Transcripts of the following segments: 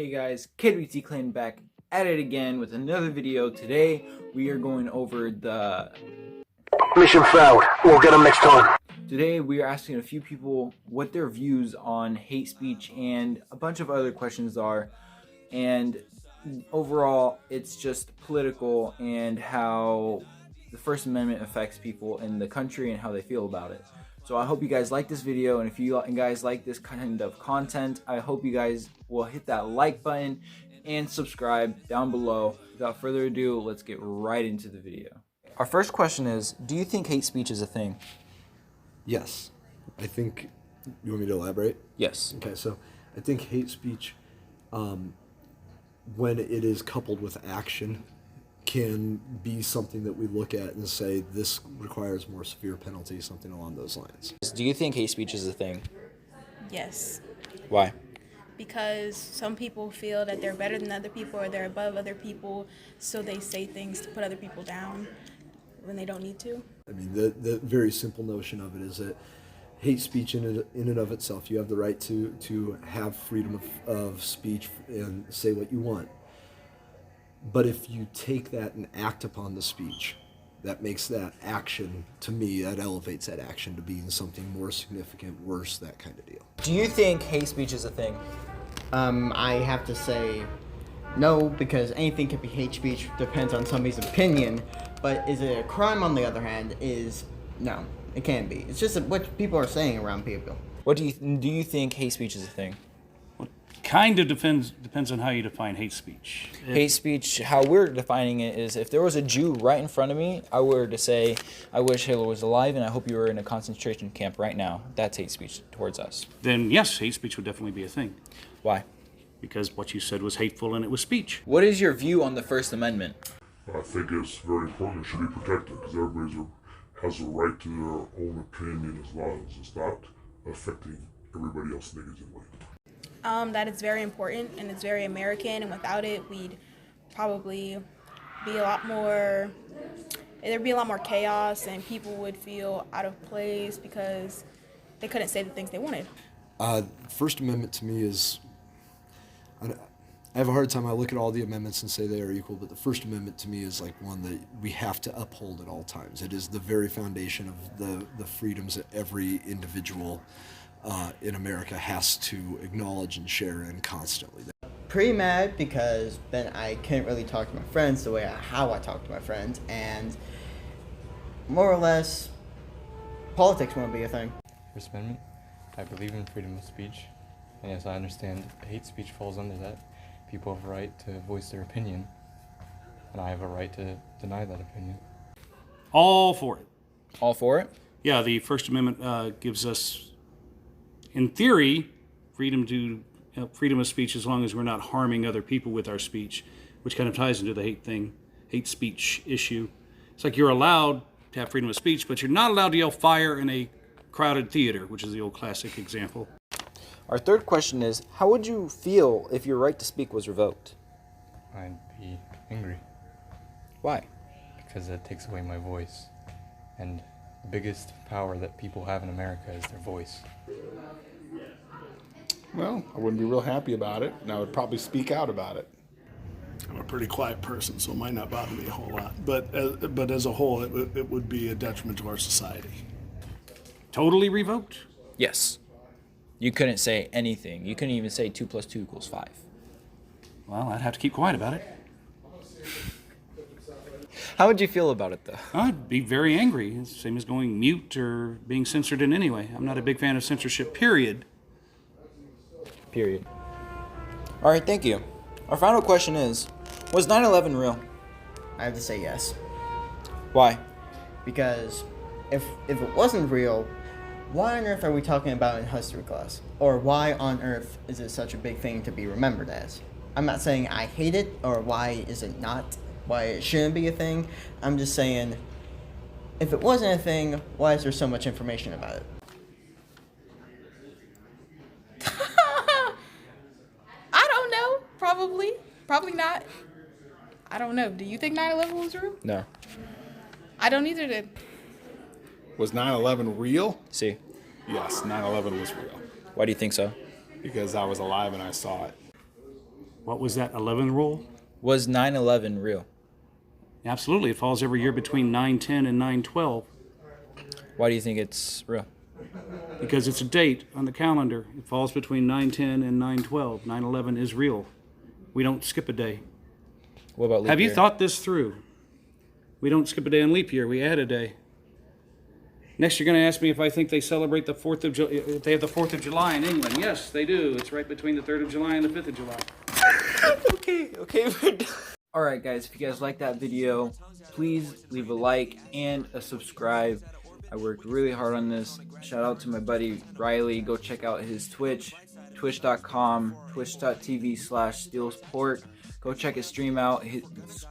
Hey guys, KWT Clan back at it again with another video. Today we are going over the Mission failed. We'll get them next time. Today we are asking a few people what their views on hate speech and a bunch of other questions are, and overall it's just political and how the First Amendment affects people in the country and how they feel about it. So I hope you guys like this video, and if you guys like this kind of content, I hope you guys will hit that like button and subscribe down below. Without further ado, let's get right into the video. Our first question is, do you think hate speech is a thing? Yes. I think, you want me to elaborate? Yes. Okay, so I think hate speech, when it is coupled with action, can be something that we look at and say, this requires more severe penalties, something along those lines. Do you think hate speech is a thing? Yes. Why? Because some people feel that they're better than other people or they're above other people, so they say things to put other people down when they don't need to. I mean, the very simple notion of it is that hate speech in and of itself, you have the right to have freedom of speech and say what you want. But if you take that and act upon the speech, that makes that action, to me, that elevates that action to being something more significant, worse, that kind of deal. Do you think hate speech is a thing? I have to say no, because anything can be hate speech, depends on somebody's opinion. But is it a crime, on the other hand, is no, it can't be. It's just what people are saying around people. What do you think hate speech is a thing? Kind of depends on how you define hate speech. Hate speech, how we're defining it, is if there was a Jew right in front of me, I were to say, I wish Hitler was alive and I hope you were in a concentration camp right now. That's hate speech towards us. Then yes, hate speech would definitely be a thing. Why? Because what you said was hateful and it was speech. What is your view on the First Amendment? I think it's very important. It should be protected because everybody has a right to their own opinion as long as it's not affecting everybody else negatively. That is very important and it's very American, and without it, we'd probably be a lot more, there'd be a lot more chaos and people would feel out of place because they couldn't say the things they wanted. First Amendment to me is, I have a hard time. I look at all the amendments and say they are equal, but the First Amendment to me is like one that we have to uphold at all times. It is the very foundation of the freedoms that every individual in America has to acknowledge and share in constantly. Pretty mad because then I couldn't really talk to my friends the way how I talk to my friends, and more or less, politics won't be a thing. First Amendment, I believe in freedom of speech, and yes, I understand hate speech falls under that. People have a right to voice their opinion, and I have a right to deny that opinion. All for it. All for it? Yeah, the First Amendment gives us, in theory, freedom of speech as long as we're not harming other people with our speech, which kind of ties into the hate speech issue. It's like you're allowed to have freedom of speech, but you're not allowed to yell fire in a crowded theater, which is the old classic example. Our third question is, how would you feel if your right to speak was revoked? I'd be angry Why? because that takes away my voice, and the biggest power that people have in America is their voice. Well, I wouldn't be real happy about it, and I would probably speak out about it. I'm a pretty quiet person, so it might not bother me a whole lot. But as a whole, it would be a detriment to our society. Totally revoked? Yes. You couldn't say anything. You couldn't even say 2 + 2 = 5. Well, I'd have to keep quiet about it. How would you feel about it, though? I'd be very angry. It's the same as going mute or being censored in any way. I'm not a big fan of censorship, period. Period. All right, thank you. Our final question is, was 9/11 real? I have to say yes, Why? because if it wasn't real, why on earth are we talking about it in history class? Or why on earth is it such a big thing to be remembered as? I'm not saying I hate it, or why is it not, why it shouldn't be a thing. I'm just saying, if it wasn't a thing, why is there so much information about it? I don't know. Probably not. I don't know. Do you think 9/11 was real? No. I don't either then. Was 9/11 real? See? Yes, 9/11 was real Why do you think so? because I was alive and I saw it. What was that 11 rule? Was 9/11 real? Absolutely. It falls every year between 9/10 and 9/12 Why do you think it's real? because it's a date on the calendar. It falls between 9/10 and 9/12. 9/11 is real. We don't skip a day. What about leap Have you year? thought this through? We don't skip a day on leap year. We add a day. Next, you're going to ask me if I think they celebrate the 4th of July. If they have the 4th of July in England. Yes, they do. It's right between the 3rd of July and the 5th of July. Okay, we're done. All right, guys, if you guys like that video, please leave a like and a subscribe. I worked really hard on this. Shout out to my buddy Riley. Go check out his Twitch, twitch.com, twitch.tv/steelspork. Go check his stream out. It's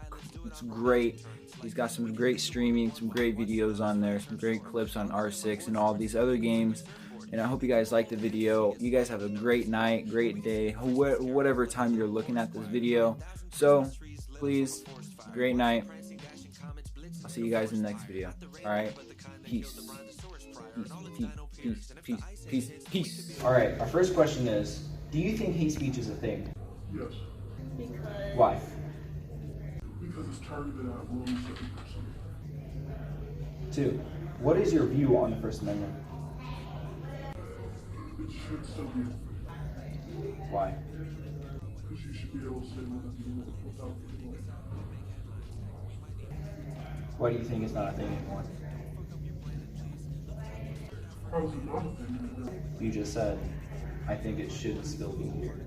great. He's got some great streaming, some great videos on there, some great clips on R6 and all these other games. And I hope you guys liked the video. You guys have a great night, great day, whatever time you're looking at this video. So, please, great night. I'll see you guys in the next video. All right? Peace. Peace. All right, our first question is, do you think hate speech is a thing? Yes. Because Why? Because it's targeted at one certain person. 2, what is your view on the First Amendment? It should still be Why? because you should be able to say whatever you want without feeling like Why do you think it's not a thing anymore? how is it not a thing? You just said, I think it should still be here.